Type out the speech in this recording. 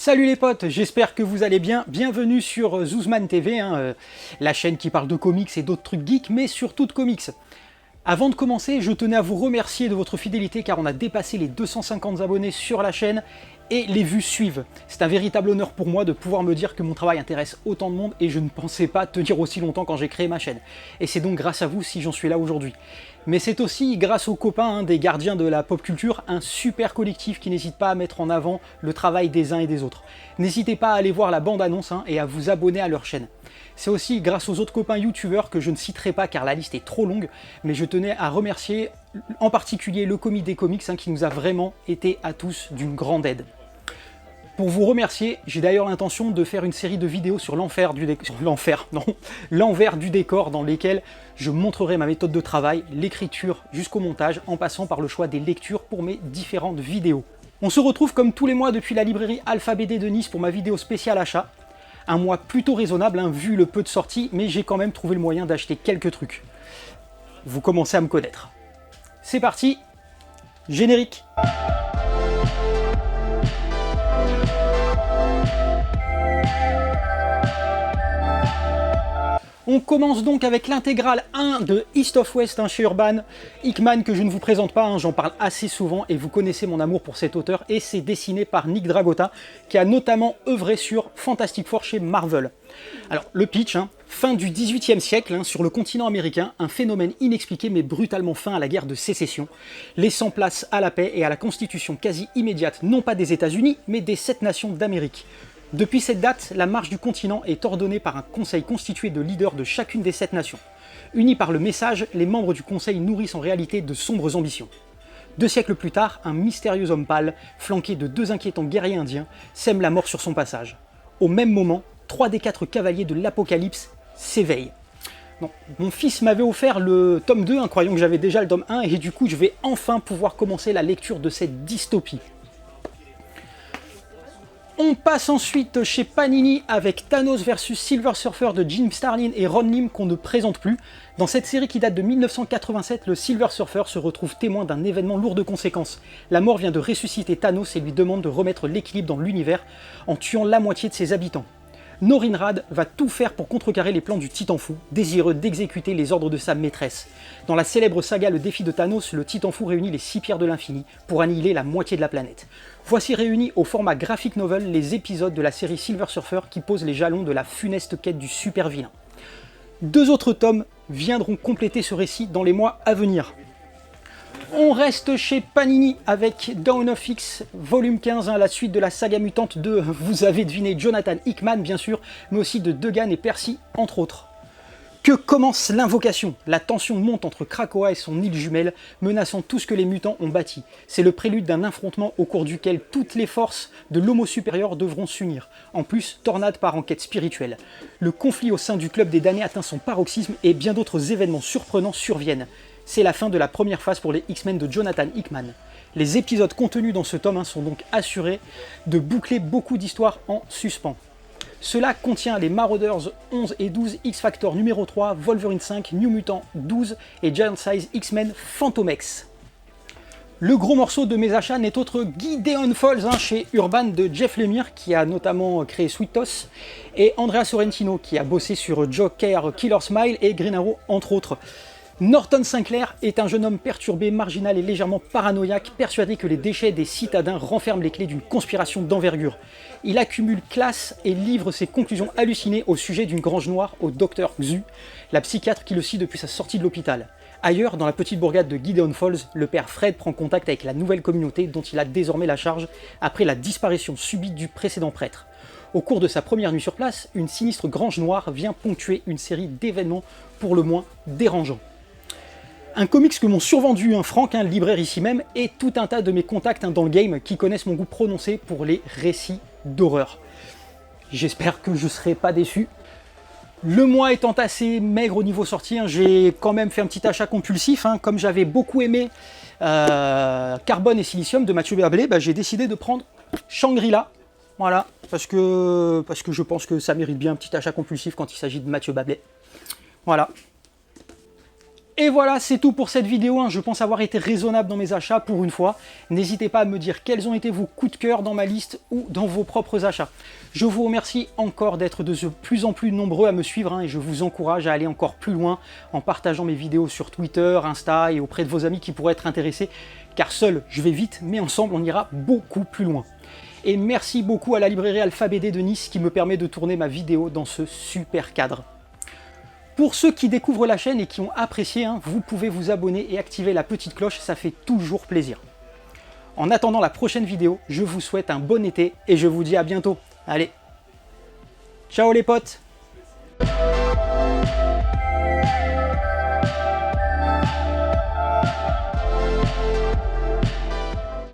Salut les potes, j'espère que vous allez bien. Bienvenue sur Zuzman TV, la chaîne qui parle de comics et d'autres trucs geeks, mais surtout de comics. Avant de commencer, je tenais à vous remercier de votre fidélité car on a dépassé les 250 abonnés sur la chaîne et les vues suivent. C'est un véritable honneur pour moi de pouvoir me dire que mon travail intéresse autant de monde et je ne pensais pas tenir aussi longtemps quand j'ai créé ma chaîne. Et c'est donc grâce à vous si j'en suis là aujourd'hui. Mais c'est aussi grâce aux copains des gardiens de la pop culture, un super collectif qui n'hésite pas à mettre en avant le travail des uns et des autres. N'hésitez pas à aller voir la bande-annonce et à vous abonner à leur chaîne. C'est aussi grâce aux autres copains youtubeurs que je ne citerai pas car la liste est trop longue, mais je tenais à remercier en particulier le Comité des Comics qui nous a vraiment été à tous d'une grande aide. Pour vous remercier, j'ai d'ailleurs l'intention de faire une série de vidéos sur l'envers du décor dans lesquelles je montrerai ma méthode de travail, l'écriture jusqu'au montage, en passant par le choix des lectures pour mes différentes vidéos. On se retrouve comme tous les mois depuis la librairie Alpha BD de Nice pour ma vidéo spéciale achat. Un mois plutôt raisonnable vu le peu de sorties, mais j'ai quand même trouvé le moyen d'acheter quelques trucs. Vous commencez à me connaître. C'est parti, générique. On commence donc avec l'intégrale 1 de East of West chez Urban, Hickman que je ne vous présente pas, j'en parle assez souvent et vous connaissez mon amour pour cet auteur et c'est dessiné par Nick Dragotta qui a notamment œuvré sur Fantastic Four chez Marvel. Alors le pitch, fin du XVIIIe siècle, sur le continent américain, un phénomène inexpliqué mais brutalement fin à la guerre de sécession, laissant place à la paix et à la constitution quasi immédiate non pas des États-Unis mais des 7 nations d'Amérique. Depuis cette date, la marche du continent est ordonnée par un conseil constitué de leaders de chacune des 7 nations. Unis par le message, les membres du conseil nourrissent en réalité de sombres ambitions. 2 siècles plus tard, un mystérieux homme pâle, flanqué de 2 inquiétants guerriers indiens, sème la mort sur son passage. Au même moment, 3 des 4 cavaliers de l'Apocalypse s'éveillent. Non, mon fils m'avait offert le tome 2, croyant que j'avais déjà le tome 1, et du coup je vais enfin pouvoir commencer la lecture de cette dystopie. On passe ensuite chez Panini avec Thanos vs Silver Surfer de Jim Starlin et Ron Lim qu'on ne présente plus. Dans cette série qui date de 1987, le Silver Surfer se retrouve témoin d'un événement lourd de conséquences. La mort vient de ressusciter Thanos et lui demande de remettre l'équilibre dans l'univers en tuant la moitié de ses habitants. Norinrad va tout faire pour contrecarrer les plans du Titan Fou, désireux d'exécuter les ordres de sa maîtresse. Dans la célèbre saga Le Défi de Thanos, le Titan Fou réunit les 6 pierres de l'infini pour annihiler la moitié de la planète. Voici réunis au format graphic novel les épisodes de la série Silver Surfer qui posent les jalons de la funeste quête du super vilain. 2 autres tomes viendront compléter ce récit dans les mois à venir. On reste chez Panini avec Dawn of X, volume 15, la suite de la saga mutante de, vous avez deviné, Jonathan Hickman bien sûr, mais aussi de Duggan et Percy, entre autres. Que commence l'invocation? La tension monte entre Krakoa et son île jumelle, menaçant tout ce que les mutants ont bâti. C'est le prélude d'un affrontement au cours duquel toutes les forces de l'homo supérieur devront s'unir. En plus, Tornade part en quête spirituelle. Le conflit au sein du club des damnés atteint son paroxysme et bien d'autres événements surprenants surviennent. C'est la fin de la première phase pour les X-Men de Jonathan Hickman. Les épisodes contenus dans ce tome sont donc assurés de boucler beaucoup d'histoires en suspens. Cela contient les Marauders 11 et 12, X-Factor numéro 3, Wolverine 5, New Mutant 12 et Giant Size X-Men Fantomex. Le gros morceau de mes achats n'est autre Gideon Falls chez Urban de Jeff Lemire qui a notamment créé Sweet Toss et Andrea Sorrentino qui a bossé sur Joker, Killer Smile et Green Arrow entre autres. Norton Sinclair est un jeune homme perturbé, marginal et légèrement paranoïaque, persuadé que les déchets des citadins renferment les clés d'une conspiration d'envergure. Il accumule classe et livre ses conclusions hallucinées au sujet d'une grange noire au docteur Xu, la psychiatre qui le suit depuis sa sortie de l'hôpital. Ailleurs, dans la petite bourgade de Gideon Falls, le père Fred prend contact avec la nouvelle communauté dont il a désormais la charge après la disparition subite du précédent prêtre. Au cours de sa première nuit sur place, une sinistre grange noire vient ponctuer une série d'événements pour le moins dérangeants. Un comics que m'ont survendu Franck, le libraire ici même, et tout un tas de mes contacts dans le game qui connaissent mon goût prononcé pour les récits d'horreur. J'espère que je ne serai pas déçu. Le mois étant assez maigre au niveau sortie, j'ai quand même fait un petit achat compulsif. Comme j'avais beaucoup aimé Carbone et Silicium de Mathieu Bablé, j'ai décidé de prendre Shangri-La. Voilà, parce que je pense que ça mérite bien un petit achat compulsif quand il s'agit de Mathieu Bablé. Voilà. Et voilà, c'est tout pour cette vidéo, Je pense avoir été raisonnable dans mes achats pour une fois. N'hésitez pas à me dire quels ont été vos coups de cœur dans ma liste ou dans vos propres achats. Je vous remercie encore d'être de plus en plus nombreux à me suivre et je vous encourage à aller encore plus loin en partageant mes vidéos sur Twitter, Insta et auprès de vos amis qui pourraient être intéressés. Car seul, je vais vite, mais ensemble, on ira beaucoup plus loin. Et merci beaucoup à la librairie Alphabet de Nice qui me permet de tourner ma vidéo dans ce super cadre. Pour ceux qui découvrent la chaîne et qui ont apprécié, vous pouvez vous abonner et activer la petite cloche, ça fait toujours plaisir. En attendant la prochaine vidéo, je vous souhaite un bon été et je vous dis à bientôt. Allez, ciao les potes!